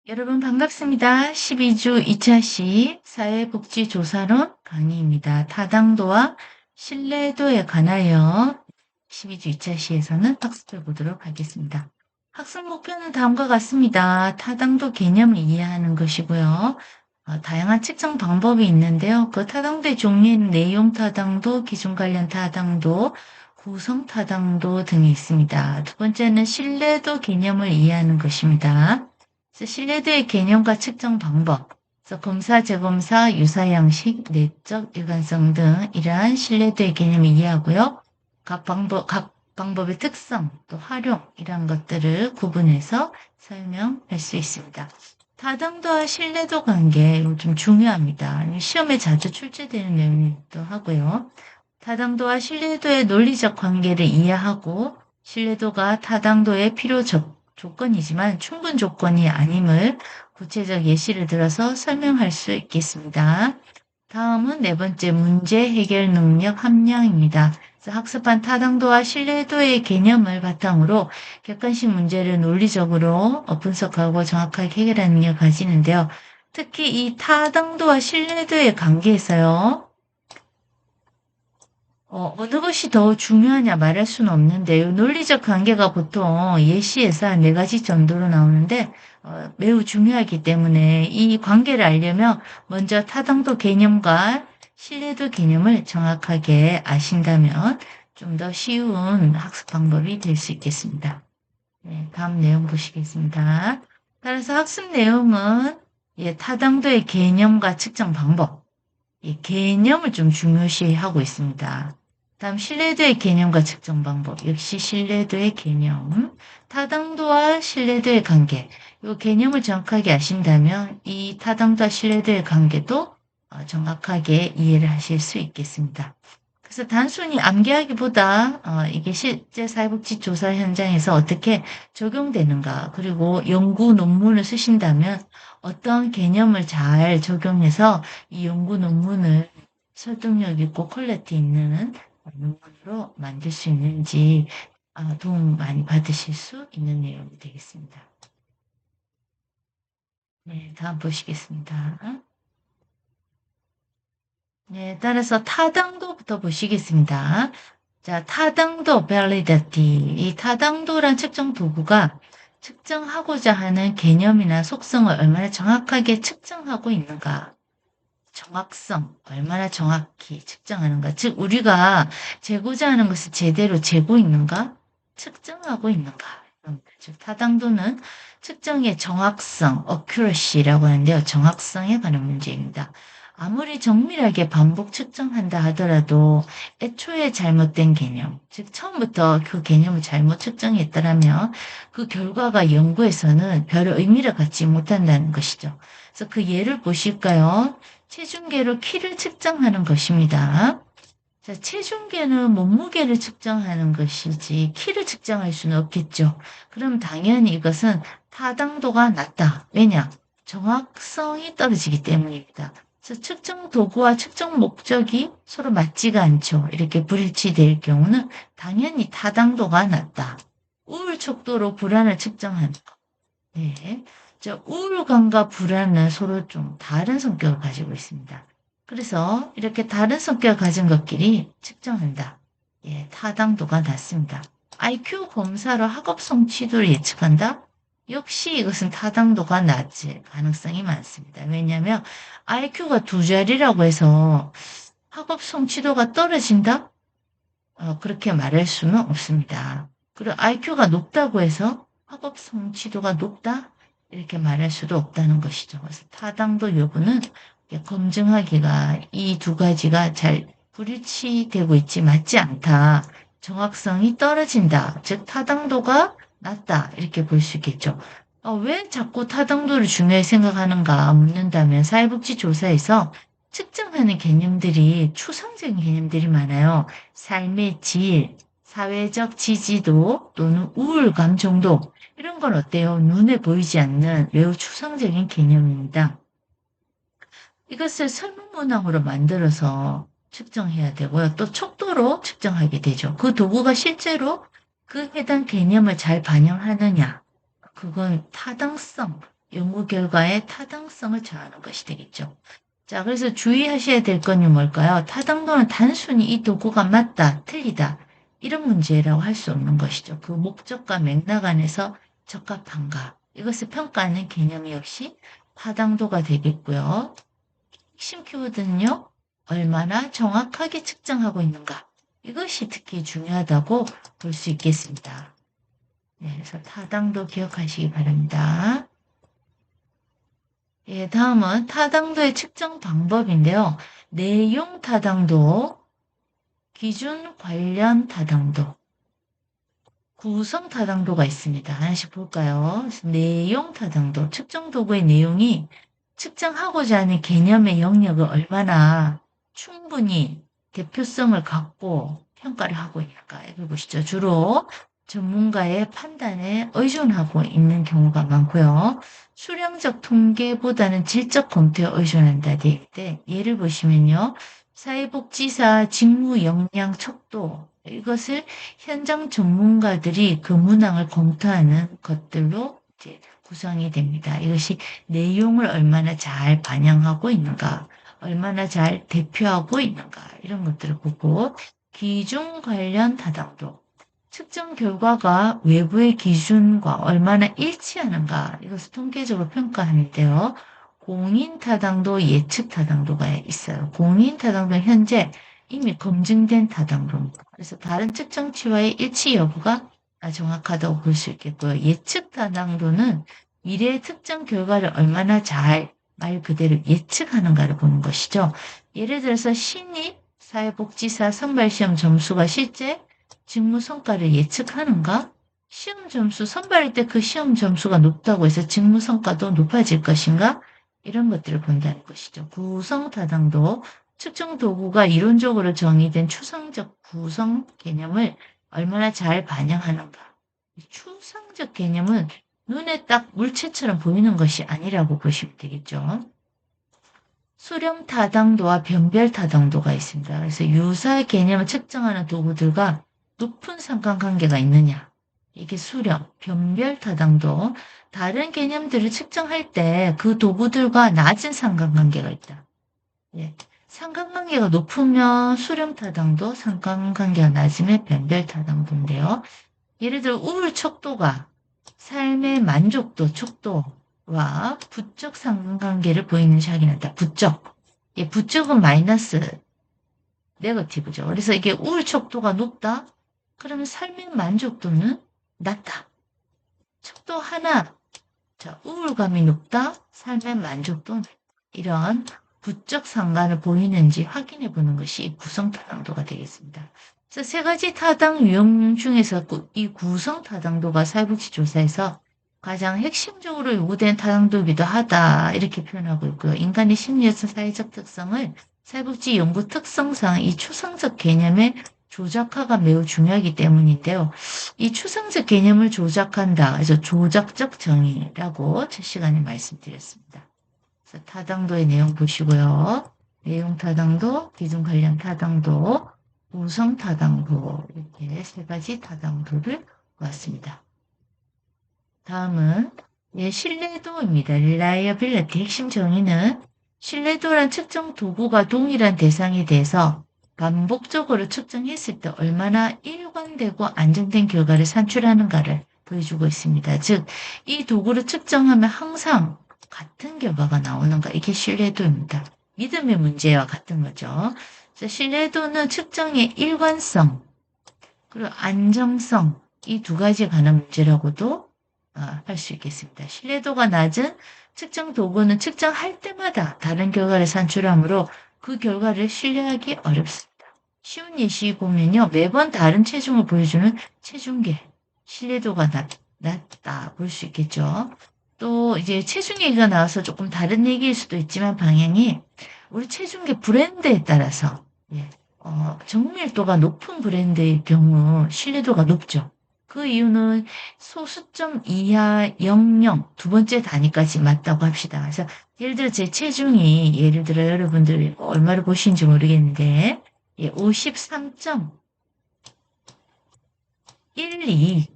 여러분 반갑습니다. 12주 2차 사회복지조사론 강의입니다. 타당도와 신뢰도에 관하여 12주 2차 시에서는 학습해 보도록 하겠습니다. 학습 목표는 다음과 같습니다. 타당도 개념을 이해하는 것이고요. 다양한 측정 방법이 있는데요. 그 타당도의 종류에는 내용 타당도, 기준 관련 타당도, 구성 타당도 등이 있습니다. 두 번째는 신뢰도 개념을 이해하는 것입니다. 신뢰도의 개념과 측정 방법, 그래서 검사, 재검사, 유사 양식, 내적 일관성 등 이러한 신뢰도의 개념을 이해하고요. 각 방법의 특성, 또 활용 이런 것들을 구분해서 설명할 수 있습니다. 타당도와 신뢰도 관계 이거 좀 중요합니다. 시험에 자주 출제되는 내용이기도 하고요. 타당도와 신뢰도의 논리적 관계를 이해하고 신뢰도가 타당도의 필요 조건이지만 충분 조건이 아님을 구체적 예시를 들어서 설명할 수 있겠습니다. 다음은 네 번째 문제 해결 능력 함량입니다. 학습한 타당도와 신뢰도의 개념을 바탕으로 객관식 문제를 논리적으로 분석하고 정확하게 해결하는 능력을 가지는데요. 특히 이 타당도와 신뢰도의 관계에서요. 어느 것이 더 중요하냐 말할 수는 없는데, 논리적 관계가 보통 예시에서 한 네 가지 정도로 나오는데, 매우 중요하기 때문에 이 관계를 알려면 먼저 타당도 개념과 신뢰도 개념을 정확하게 아신다면 좀 더 쉬운 학습 방법이 될 수 있겠습니다. 네, 다음 내용 보시겠습니다. 따라서 학습 내용은 타당도의 개념과 측정 방법, 개념을 좀 중요시하고 있습니다. 다음 신뢰도의 개념과 측정 방법, 역시 신뢰도의 개념, 타당도와 신뢰도의 관계, 이 개념을 정확하게 아신다면 이 타당도와 신뢰도의 관계도 정확하게 이해를 하실 수 있겠습니다. 그래서 단순히 암기하기보다 이게 실제 사회복지 조사 현장에서 어떻게 적용되는가, 그리고 연구 논문을 쓰신다면 어떤 개념을 잘 적용해서 이 연구 논문을 설득력 있고 퀄리티 있는 논문으로 만들 수 있는지 도움 많이 받으실 수 있는 내용이 되겠습니다. 네, 다음 보시겠습니다. 네, 따라서 타당도부터 보시겠습니다. 자, 타당도, validity. 이 타당도란 측정 도구가 측정하고자 하는 개념이나 속성을 얼마나 정확하게 측정하고 있는가. 정확성, 얼마나 정확히 측정하는가. 즉, 우리가 재고자 하는 것을 제대로 재고 있는가? 측정하고 있는가? 즉, 타당도는 측정의 정확성, accuracy라고 하는데요. 정확성에 관한 문제입니다. 아무리 정밀하게 반복 측정한다 하더라도 애초에 잘못된 개념, 즉 처음부터 그 개념을 잘못 측정했더라면 그 결과가 연구에서는 별 의미를 갖지 못한다는 것이죠. 그래서 그 예를 보실까요? 체중계로 키를 측정하는 것입니다. 자, 체중계는 몸무게를 측정하는 것이지 키를 측정할 수는 없겠죠. 그럼 당연히 이것은 타당도가 낮다. 왜냐? 정확성이 떨어지기 때문입니다. 그래서 측정 도구와 측정 목적이 서로 맞지가 않죠. 이렇게 불일치될 경우는 당연히 타당도가 낮다. 우울 척도로 불안을 측정하는 것. 네. 우울감과 불안은 서로 좀 다른 성격을 가지고 있습니다. 그래서 이렇게 다른 성격을 가진 것끼리 측정한다. 타당도가 낮습니다. IQ 검사로 학업 성취도를 예측한다? 역시 이것은 타당도가 낮을 가능성이 많습니다. 왜냐하면 IQ가 두 자리라고 해서 학업 성취도가 떨어진다? 그렇게 말할 수는 없습니다. 그리고 IQ가 높다고 해서 학업 성취도가 높다? 이렇게 말할 수도 없다는 것이죠. 그래서 타당도 여부는 검증하기가 이 두 가지가 잘 불일치되고 있지 맞지 않다. 정확성이 떨어진다. 즉 타당도가 낮다. 이렇게 볼 수 있겠죠. 왜 자꾸 타당도를 중요히 생각하는가 묻는다면 사회복지조사에서 측정하는 개념들이 추상적인 개념들이 많아요. 삶의 질, 사회적 지지도 또는 우울감 정도 이런 건 어때요? 눈에 보이지 않는 매우 추상적인 개념입니다. 이것을 설문 문항으로 만들어서 측정해야 되고요. 또 척도로 측정하게 되죠. 그 도구가 실제로 그 해당 개념을 잘 반영하느냐. 그건 타당성, 연구 결과의 타당성을 저하는 것이 되겠죠. 자, 그래서 주의하셔야 될 건이 뭘까요? 타당도는 단순히 이 도구가 맞다, 틀리다 이런 문제라고 할 수 없는 것이죠. 그 목적과 맥락 안에서 적합한가 이것을 평가하는 개념이 역시 타당도가 되겠고요. 핵심 키워드는요. 얼마나 정확하게 측정하고 있는가 이것이 특히 중요하다고 볼 수 있겠습니다. 네, 그래서 타당도 기억하시기 바랍니다. 예, 다음은 타당도의 측정 방법인데요. 내용 타당도, 기준 관련 타당도, 구성 타당도가 있습니다. 하나씩 볼까요? 그래서 내용 타당도, 측정 도구의 내용이 측정하고자 하는 개념의 영역을 얼마나 충분히 대표성을 갖고 평가를 하고 있는가. 이걸 보시죠. 주로 전문가의 판단에 의존하고 있는 경우가 많고요. 수량적 통계보다는 질적 검토에 의존한다 되어 있는데 예를 보시면요. 사회복지사 직무 역량 척도 이것을 현장 전문가들이 그 문항을 검토하는 것들로 이제 구성이 됩니다. 이것이 내용을 얼마나 잘 반영하고 있는가, 얼마나 잘 대표하고 있는가 이런 것들을 보고 기준 관련 타당도, 측정 결과가 외부의 기준과 얼마나 일치하는가 이것을 통계적으로 평가하는데요. 공인 타당도, 예측 타당도가 있어요. 공인 타당도는 현재 이미 검증된 타당도입니다. 그래서 다른 측정치와의 일치 여부가 정확하다고 볼 수 있겠고요. 예측 타당도는 미래의 특정 결과를 얼마나 잘 말 그대로 예측하는가를 보는 것이죠. 예를 들어서 신입 사회복지사 선발시험 점수가 실제 직무 성과를 예측하는가? 시험 점수 선발할 때 그 시험 점수가 높다고 해서 직무 성과도 높아질 것인가? 이런 것들을 본다는 것이죠. 구성 타당도, 측정 도구가 이론적으로 정의된 추상적 구성 개념을 얼마나 잘 반영하는가. 추상적 개념은 눈에 딱 물체처럼 보이는 것이 아니라고 보시면 되겠죠. 수렴 타당도와 변별 타당도가 있습니다. 그래서 유사 개념을 측정하는 도구들과 높은 상관관계가 있느냐. 이게 수렴, 변별 타당도. 다른 개념들을 측정할 때 그 도구들과 낮은 상관관계가 있다. 예. 상관관계가 높으면 수렴 타당도, 상관관계가 낮으면 변별 타당도인데요. 예를 들어 우울 척도가 삶의 만족도 척도와 부적 상관관계를 보이는 시 확인한다. 부적. 예, 부적은 마이너스, 네거티브죠. 그래서 이게 우울 척도가 높다? 그러면 삶의 만족도는 낮다. 척도 하나, 자, 우울감이 높다? 삶의 만족도는 이런 부적 상관을 보이는지 확인해 보는 것이 구성 타당도가 되겠습니다. 그래서 세 가지 타당 유형 중에서 이 구성 타당도가 사회복지조사에서 가장 핵심적으로 요구된 타당도이기도 하다 이렇게 표현하고 있고요. 인간의 심리에서 사회적 특성을 사회복지 연구 특성상 이 추상적 개념의 조작화가 매우 중요하기 때문인데요. 이 추상적 개념을 조작한다. 그래서 조작적 정의라고 첫 시간에 말씀드렸습니다. 그래서 타당도의 내용 보시고요. 내용 타당도, 기준 관련 타당도, 구성 타당도 이렇게 세 가지 타당도를 보았습니다. 다음은 신뢰도입니다. reliability 핵심 정의는 신뢰도란 측정 도구가 동일한 대상에 대해서 반복적으로 측정했을 때 얼마나 일관되고 안정된 결과를 산출하는가를 보여주고 있습니다. 즉, 이 도구를 측정하면 항상 같은 결과가 나오는가 이게 신뢰도입니다. 믿음의 문제와 같은 거죠. 신뢰도는 측정의 일관성 그리고 안정성 이 두 가지에 관한 문제라고도 할 수 있겠습니다. 신뢰도가 낮은 측정 도구는 측정할 때마다 다른 결과를 산출하므로 그 결과를 신뢰하기 어렵습니다. 쉬운 예시 보면요. 매번 다른 체중을 보여주는 체중계 신뢰도가 낮다 볼 수 있겠죠. 또 이제 체중 얘기가 나와서 조금 다른 얘기일 수도 있지만 방향이 우리 체중계 브랜드에 따라서 정밀도가 높은 브랜드의 경우 신뢰도가 높죠. 그 이유는 소수점 이하 00 두 번째 단위까지 맞다고 합시다. 그래서 예를 들어 제 체중이 예를 들어 여러분들 얼마를 보시는지 모르겠는데 53.12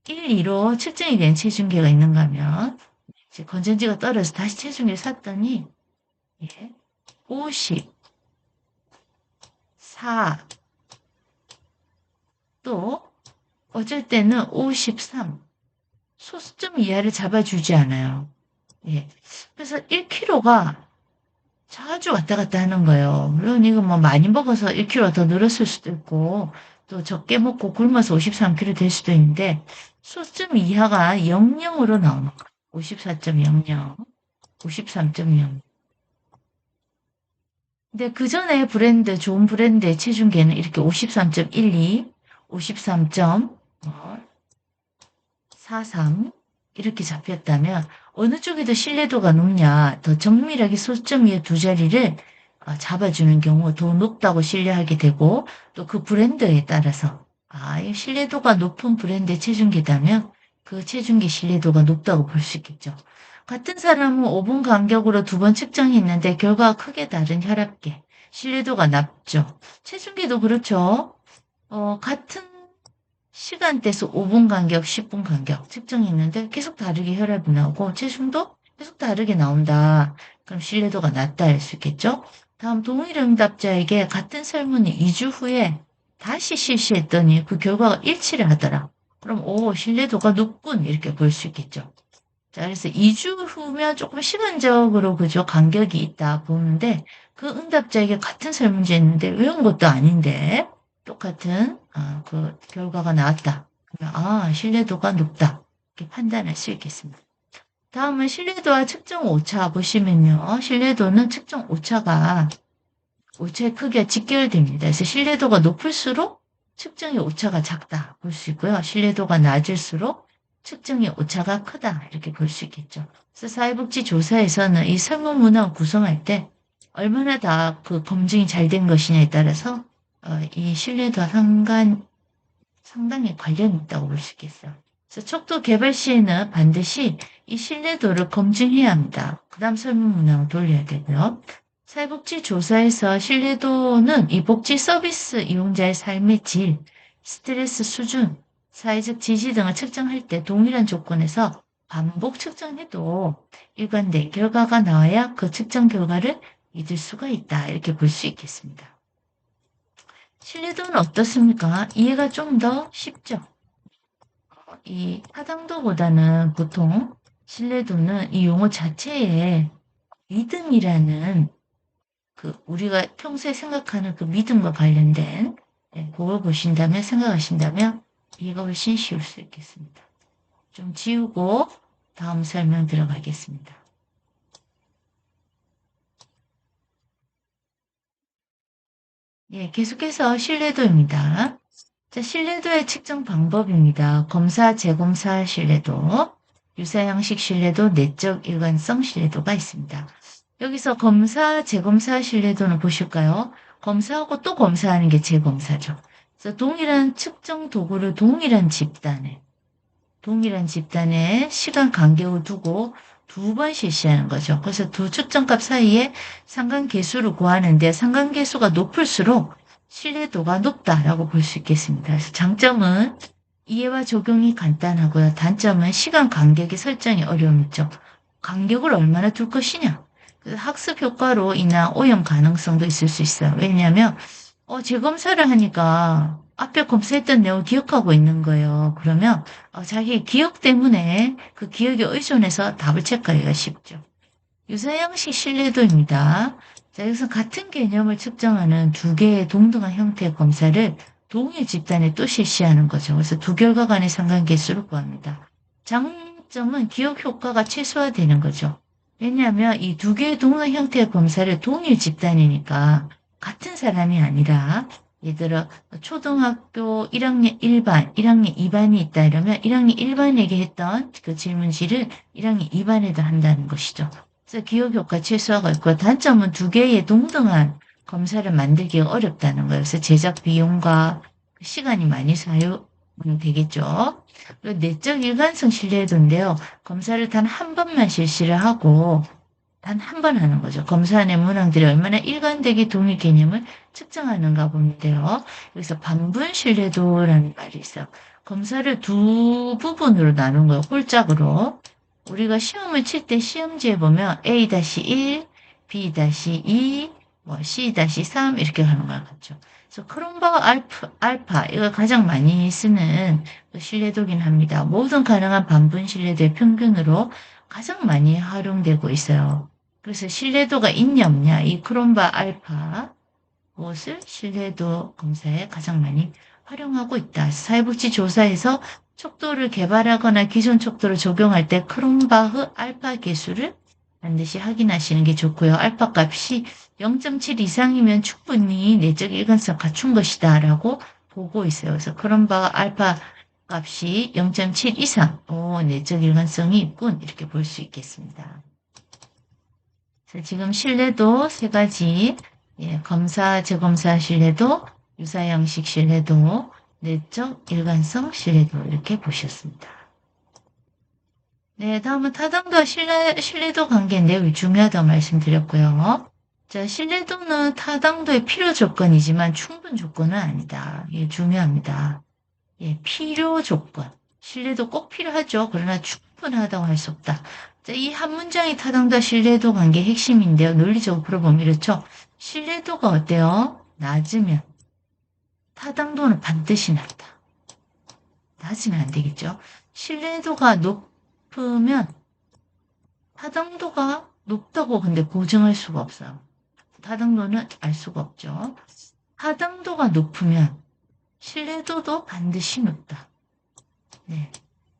12로 측정이 된 체중계가 있는가 하면 이제 건전지가 떨어져서 다시 체중계를 샀더니, 예, 54, 또 어쩔 때는 53, 소수점 이하를 잡아주지 않아요. 예. 그래서 1kg가 자주 왔다 갔다 하는 거예요. 물론 이거 뭐 많이 먹어서 1kg 더 늘었을 수도 있고, 또 적게 먹고 굶어서 53kg 될 수도 있는데, 소수점 이하가 00으로 나오는 거예요. 54.00, 53.0. 근데 그 전에 브랜드, 좋은 브랜드의 체중계는 이렇게 53.12, 53.43 이렇게 잡혔다면 어느 쪽이 더 신뢰도가 높냐, 더 정밀하게 소수점 위에 두 자리를 잡아주는 경우 더 높다고 신뢰하게 되고, 또 그 브랜드에 따라서 이 신뢰도가 높은 브랜드의 체중계다면 그 체중계 신뢰도가 높다고 볼 수 있겠죠. 같은 사람은 5분 간격으로 두 번 측정했는데 결과가 크게 다른 혈압계, 신뢰도가 낮죠. 체중계도 그렇죠. 같은 시간대에서 5분 간격, 10분 간격 측정했는데 계속 다르게 혈압이 나오고 체중도 계속 다르게 나온다. 그럼 신뢰도가 낮다 할 수 있겠죠. 다음 동일 응답자에게 같은 설문을 2주 후에 다시 실시했더니 그 결과가 일치를 하더라. 그럼 신뢰도가 높군 이렇게 볼 수 있겠죠. 자, 그래서 2주 후면 조금 시간적으로 그죠 간격이 있다 보는데 그 응답자에게 같은 설문지 했는데 외운 것도 아닌데 똑같은 그 결과가 나왔다. 그러면 신뢰도가 높다. 이렇게 판단할 수 있겠습니다. 다음은 신뢰도와 측정 오차 보시면요. 신뢰도는 측정 오차의 크기가 직결됩니다. 그래서 신뢰도가 높을수록 측정의 오차가 작다 볼 수 있고요. 신뢰도가 낮을수록 측정의 오차가 크다 이렇게 볼 수 있겠죠. 그래서 사회복지조사에서는 이 설문 문항을 구성할 때 얼마나 다 그 검증이 잘 된 것이냐에 따라서 이 신뢰도와 상당히 관련이 있다고 볼 수 있겠어요. 그래서 척도 개발 시에는 반드시 이 신뢰도를 검증해야 합니다. 그 다음 설문 문항을 돌려야 되고요. 사회복지조사에서 신뢰도는 이 복지 서비스 이용자의 삶의 질, 스트레스 수준, 사회적 지지 등을 측정할 때 동일한 조건에서 반복 측정해도 일관된 결과가 나와야 그 측정 결과를 믿을 수가 있다. 이렇게 볼 수 있겠습니다. 신뢰도는 어떻습니까? 이해가 좀 더 쉽죠? 이 타당도보다는 보통 신뢰도는 이 용어 자체에 믿음이라는 우리가 평소에 생각하는 그 믿음과 관련된 그걸 생각하신다면 이해가 훨씬 쉬울 수 있겠습니다. 좀 지우고 다음 설명 들어가겠습니다. 계속해서 신뢰도입니다. 자, 신뢰도의 측정 방법입니다. 검사, 재검사 신뢰도, 유사 형식 신뢰도, 내적 일관성 신뢰도가 있습니다. 여기서 검사, 재검사 신뢰도는 보실까요? 검사하고 또 검사하는 게 재검사죠. 그래서 동일한 측정 도구를 동일한 집단에 시간 간격을 두고 두 번 실시하는 거죠. 그래서 두 측정값 사이에 상관계수를 구하는데 상관계수가 높을수록 신뢰도가 높다라고 볼 수 있겠습니다. 그래서 장점은 이해와 적용이 간단하고요. 단점은 시간 간격의 설정이 어려움이 있죠. 간격을 얼마나 둘 것이냐. 학습 효과로 인한 오염 가능성도 있을 수 있어요. 왜냐하면 재검사를 하니까 앞에 검사했던 내용을 기억하고 있는 거예요. 그러면 자기 기억 때문에 그 기억에 의존해서 답을 체크하기가 쉽죠. 유사형식 신뢰도입니다. 자, 여기서 같은 개념을 측정하는 두 개의 동등한 형태의 검사를 동일 집단에 또 실시하는 거죠. 그래서 두 결과 간의 상관계수를 구합니다. 장점은 기억 효과가 최소화되는 거죠. 왜냐하면 이 두 개의 동등한 형태의 검사를 동일 집단이니까 같은 사람이 아니라 예를 들어 초등학교 1학년 1반, 1학년 2반이 있다 이러면 1학년 1반에게 했던 그 질문지를 1학년 2반에도 한다는 것이죠. 그래서 기억 효과 최소화가 있고 단점은 두 개의 동등한 검사를 만들기가 어렵다는 거예요. 그래서 제작 비용과 시간이 많이 사용되겠죠. 그리고 내적 일관성 신뢰도인데요. 검사를 단 한 번만 실시를 하고 단 한 번 하는 거죠. 검사안의 문항들이 얼마나 일관되게 동일 개념을 측정하는가 보는데요. 여기서 반분 신뢰도라는 말이 있어요. 검사를 두 부분으로 나눈 거예요. 홀짝으로. 우리가 시험을 칠 때 시험지에 보면 A-1, B-2, 뭐 C-3 이렇게 가는 것 같죠. 그래서 크롬바우 알파 이거 가장 많이 쓰는 신뢰도긴 합니다. 모든 가능한 반분 신뢰도의 평균으로 가장 많이 활용되고 있어요. 그래서 신뢰도가 있냐 없냐 이 크롬바우 알파 무엇을 신뢰도 검사에 가장 많이 활용하고 있다. 사회복지조사에서 척도를 개발하거나 기존 척도를 적용할 때 크롬바흐 알파 계수를 반드시 확인하시는 게 좋고요. 알파 값이 0.7 이상이면 충분히 내적 일관성 갖춘 것이다 라고 보고 있어요. 그래서 크롬바흐 알파 값이 0.7 이상, 내적 일관성이 있군 이렇게 볼 수 있겠습니다. 지금 신뢰도 세 가지 검사, 재검사 신뢰도, 유사형식 신뢰도, 내적 일관성 신뢰도 이렇게 보셨습니다. 네, 다음은 타당도와 신뢰도 관계인데요. 중요하다고 말씀드렸고요. 자, 신뢰도는 타당도의 필요 조건이지만 충분 조건은 아니다. 이게 중요합니다. 필요 조건. 신뢰도 꼭 필요하죠. 그러나 충분하다고 할 수 없다. 자, 이 한 문장이 타당도와 신뢰도 관계의 핵심인데요. 논리적으로 풀어보면 이렇죠. 신뢰도가 어때요? 낮으면 타당도는 반드시 낮다. 낮으면 안 되겠죠. 신뢰도가 높으면 타당도가 높다고 근데 보증할 수가 없어요. 타당도는 알 수가 없죠. 타당도가 높으면 신뢰도도 반드시 높다. 네.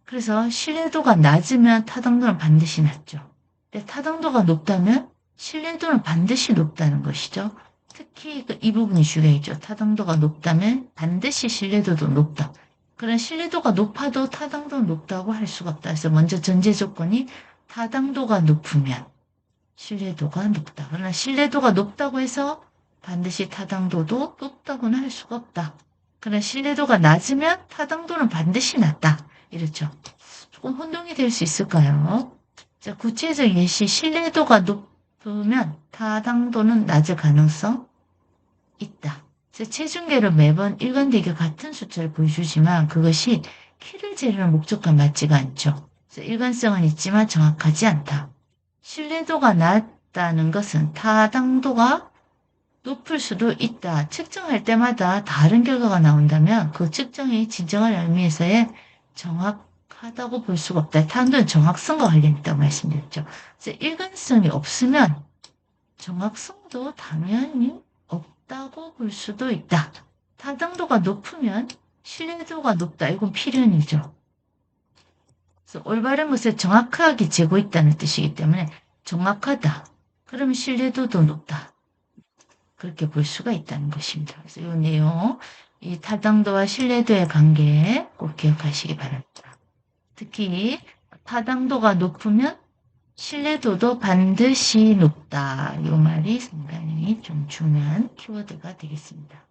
그래서 신뢰도가 낮으면 타당도는 반드시 낮죠. 근데 타당도가 높다면 신뢰도는 반드시 높다는 것이죠. 특히 이 부분이 중요하죠. 타당도가 높다면 반드시 신뢰도도 높다. 그런 신뢰도가 높아도 타당도는 높다고 할 수가 없다. 그래서 먼저 전제 조건이 타당도가 높으면 신뢰도가 높다. 그러나 신뢰도가 높다고 해서 반드시 타당도도 높다고는 할 수가 없다. 그러나 신뢰도가 낮으면 타당도는 반드시 낮다. 이렇죠. 조금 혼동이 될 수 있을까요? 자, 구체적 예시 신뢰도가 높으면 타당도는 낮을 가능성 있다. 체중계로 매번 일관되게 같은 숫자를 보여주지만 그것이 키를 재려는 목적과 맞지가 않죠. 일관성은 있지만 정확하지 않다. 신뢰도가 낮다는 것은 타당도가 높을 수도 있다. 측정할 때마다 다른 결과가 나온다면 그 측정이 진정한 의미에서의 정확하다고 볼 수가 없다. 타당도는 정확성과 관련있다고 말씀드렸죠. 그래서 일관성이 없으면 정확성도 당연히 없다고 볼 수도 있다. 타당도가 높으면 신뢰도가 높다. 이건 필연이죠. 그래서 올바른 것을 정확하게 재고 있다는 뜻이기 때문에 정확하다. 그러면 신뢰도도 높다. 그렇게 볼 수가 있다는 것입니다. 그래서 이 내용, 이 타당도와 신뢰도의 관계 꼭 기억하시기 바랍니다. 특히 타당도가 높으면 신뢰도도 반드시 높다. 이 말이 상당히 좀 중요한 키워드가 되겠습니다.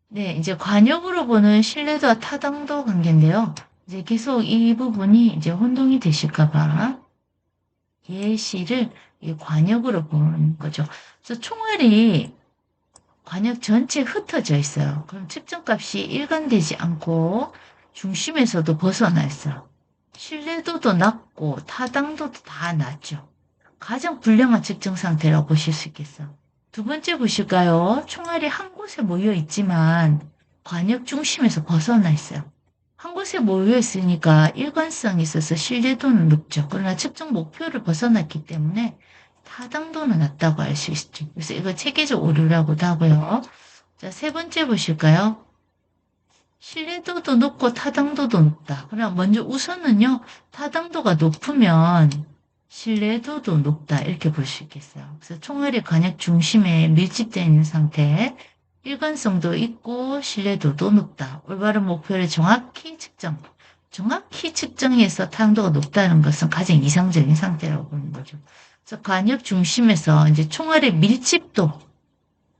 네, 이제 관역으로 보는 신뢰도와 타당도 관계인데요. 이제 계속 이 부분이 이제 혼동이 되실까봐 예시를 관역으로 보는 거죠. 그래서 총알이 관역 전체에 흩어져 있어요. 그럼 측정값이 일관되지 않고 중심에서도 벗어나 있어요. 신뢰도도 낮고 타당도도 다 낮죠. 가장 불량한 측정 상태라고 보실 수 있겠어요. 두 번째 보실까요? 총알이 한 곳에 모여 있지만 관역 중심에서 벗어나 있어요. 한 곳에 모여 있으니까 일관성이 있어서 신뢰도는 높죠. 그러나 측정 목표를 벗어났기 때문에 타당도는 낮다고 알 수 있죠. 그래서 이거 체계적 오류라고도 하고요. 자, 세 번째 보실까요? 신뢰도도 높고 타당도도 높다. 그럼 먼저 우선은요. 타당도가 높으면 신뢰도도 높다. 이렇게 볼 수 있겠어요. 그래서 총알이 관역 중심에 밀집되어 있는 상태, 일관성도 있고 신뢰도도 높다. 올바른 목표를 정확히 측정해서 타당도가 높다는 것은 가장 이상적인 상태라고 보는 거죠. 그래서 관역 중심에서 이제 총알의 밀집도,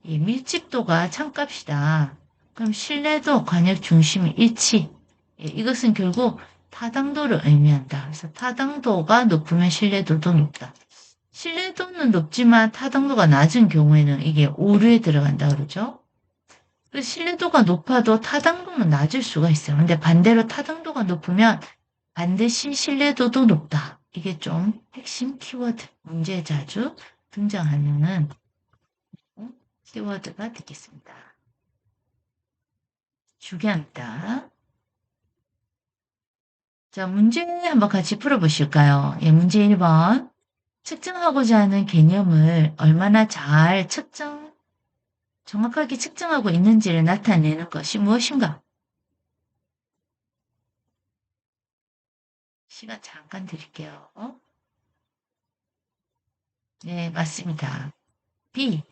이 밀집도가 참값이다. 그럼 신뢰도, 관역 중심의 일치. 이것은 결국 타당도를 의미한다. 그래서 타당도가 높으면 신뢰도도 높다. 신뢰도는 높지만 타당도가 낮은 경우에는 이게 오류에 들어간다 그러죠. 신뢰도가 높아도 타당도는 낮을 수가 있어요. 근데 반대로 타당도가 높으면 반드시 신뢰도도 높다. 이게 좀 핵심 키워드, 문제에 자주 등장하는 키워드가 되겠습니다. 중요합니다. 자, 문제 한번 같이 풀어보실까요? 예, 문제 1번. 측정하고자 하는 개념을 얼마나 잘 정확하게 측정하고 있는지를 나타내는 것이 무엇인가? 시간 잠깐 드릴게요. 네, 맞습니다. B.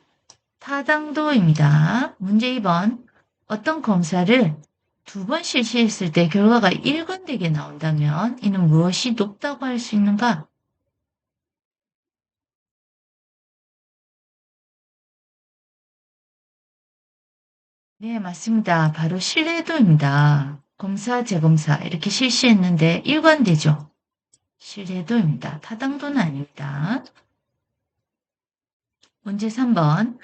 타당도입니다. 문제 2번. 어떤 검사를 2번 실시했을 때 결과가 일관되게 나온다면 이는 무엇이 높다고 할 수 있는가? 네, 맞습니다. 바로 신뢰도입니다. 검사, 재검사 이렇게 실시했는데 일관되죠? 신뢰도입니다. 타당도는 아닙니다. 문제 3번.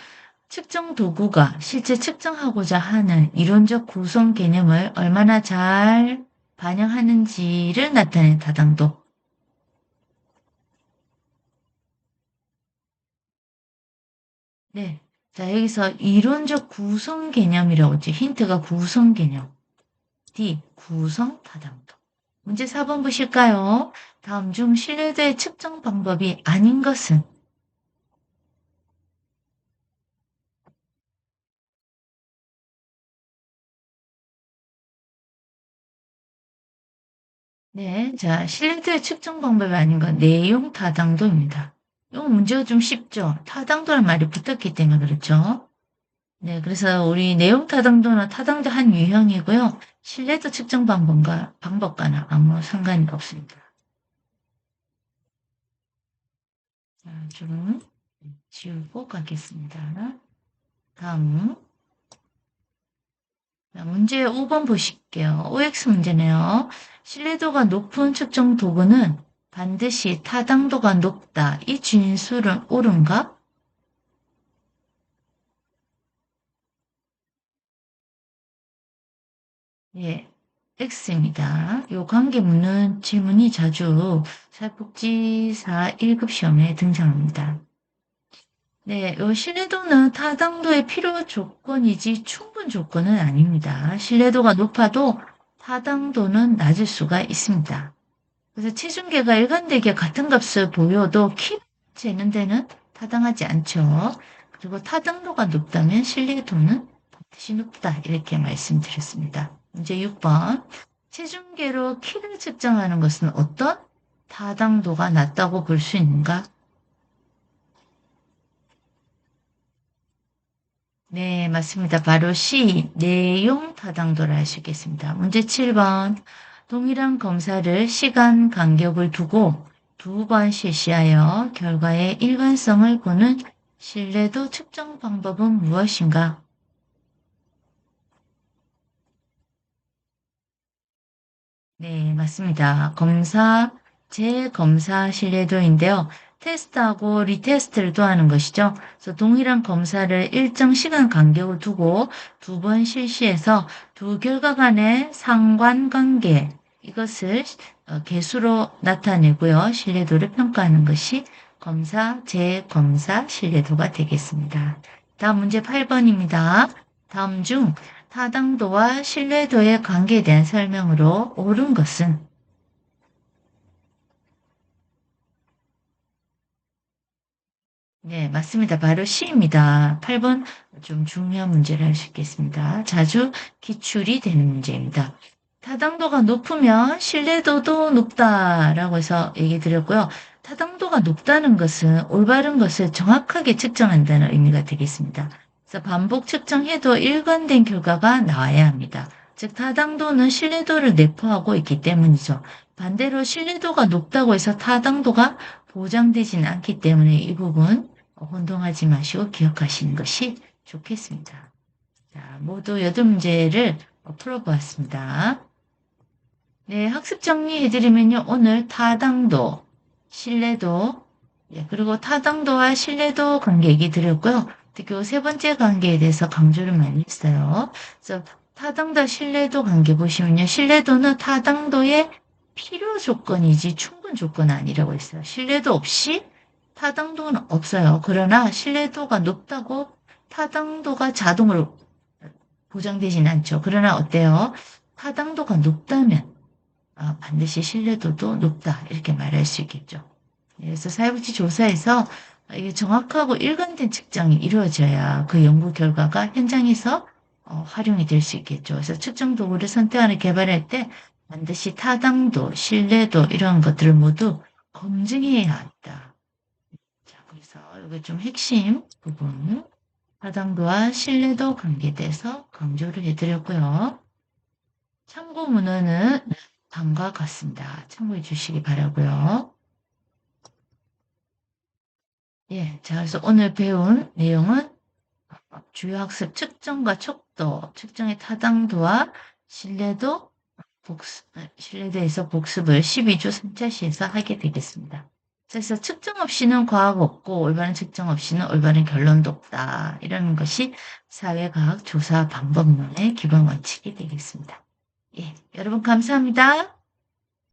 측정 도구가 실제 측정하고자 하는 이론적 구성 개념을 얼마나 잘 반영하는지를 나타낸 타당도. 네. 자, 여기서 이론적 구성 개념이라고 했죠. 힌트가 구성 개념. D. 구성 타당도. 문제 4번 보실까요? 다음 중 신뢰도의 측정 방법이 아닌 것은? 네. 자, 신뢰도의 측정 방법이 아닌 건 내용 타당도입니다. 이 문제가 좀 쉽죠? 타당도란 말이 붙었기 때문에 그렇죠? 네. 그래서 우리 내용 타당도는 타당도 한 유형이고요. 신뢰도 측정 방법과는 아무 상관이 없습니다. 자, 좀 지우고 가겠습니다. 다음. 자, 문제 5번 보실게요. OX 문제네요. 신뢰도가 높은 측정 도구는 반드시 타당도가 높다. 이 진술은 옳은가? 예, X입니다. 요 관계 묻는 질문이 자주 사회복지사 1급 시험에 등장합니다. 네, 요 신뢰도는 타당도의 필요 조건이지 충분 조건은 아닙니다. 신뢰도가 높아도 타당도는 낮을 수가 있습니다. 그래서 체중계가 일관되게 같은 값을 보여도 키 재는 데는 타당하지 않죠. 그리고 타당도가 높다면 신뢰도는 반드시 높다. 이렇게 말씀드렸습니다. 문제 6번. 체중계로 키를 측정하는 것은 어떤 타당도가 낮다고 볼 수 있는가? 네, 맞습니다. 바로 C, 내용 타당도를 알 수 있겠습니다. 문제 7번. 동일한 검사를 시간 간격을 두고 2번 실시하여 결과의 일관성을 보는 신뢰도 측정 방법은 무엇인가? 네, 맞습니다. 재검사 신뢰도인데요. 테스트하고 리테스트를 또 하는 것이죠. 그래서 동일한 검사를 일정 시간 간격을 두고 2번 실시해서 두 결과 간의 상관관계, 이것을 개수로 나타내고요. 신뢰도를 평가하는 것이 재검사 신뢰도가 되겠습니다. 다음 문제 8번입니다. 다음 중 타당도와 신뢰도의 관계에 대한 설명으로 옳은 것은? 네, 맞습니다. 바로 C입니다. 8번 좀 중요한 문제를 할 수 있겠습니다. 자주 기출이 되는 문제입니다. 타당도가 높으면 신뢰도도 높다라고 해서 얘기 드렸고요. 타당도가 높다는 것은 올바른 것을 정확하게 측정한다는 의미가 되겠습니다. 그래서 반복 측정해도 일관된 결과가 나와야 합니다. 즉 타당도는 신뢰도를 내포하고 있기 때문이죠. 반대로 신뢰도가 높다고 해서 타당도가 보장되지는 않기 때문에 이 부분 혼동하지 마시고 기억하시는 것이 좋겠습니다. 자, 모두 8문제를 풀어보았습니다. 네, 학습 정리해드리면요. 오늘 타당도, 신뢰도, 그리고 타당도와 신뢰도 관계 얘기 드렸고요. 특히 세 번째 관계에 대해서 강조를 많이 했어요. 그래서 타당도 신뢰도 관계 보시면요. 신뢰도는 타당도의 필요 조건이지 충분 조건은 아니라고 했어요. 신뢰도 없이 타당도는 없어요. 그러나 신뢰도가 높다고 타당도가 자동으로 보장되진 않죠. 그러나 어때요? 타당도가 높다면 반드시 신뢰도도 높다 이렇게 말할 수 있겠죠. 그래서 사회복지 조사에서 이게 정확하고 일관된 측정이 이루어져야 그 연구 결과가 현장에서 활용이 될 수 있겠죠. 그래서 측정 도구를 선택하는 개발할 때 반드시 타당도, 신뢰도 이런 것들을 모두 검증해야 한다. 자, 그래서 이거 좀 핵심 부분 타당도와 신뢰도 관계에 대해서 강조를 해드렸고요. 참고 문헌은 다음과 같습니다. 참고해 주시기 바라고요. 예, 자, 그래서 오늘 배운 내용은 주요 학습 측정과 척도, 측정의 타당도와 신뢰도, 신뢰도에서 복습을 12주 3차시에서 하게 되겠습니다. 그래서 측정 없이는 과학 없고 올바른 측정 없이는 올바른 결론도 없다. 이런 것이 사회과학 조사 방법론의 기본 원칙이 되겠습니다. 예, 여러분 감사합니다.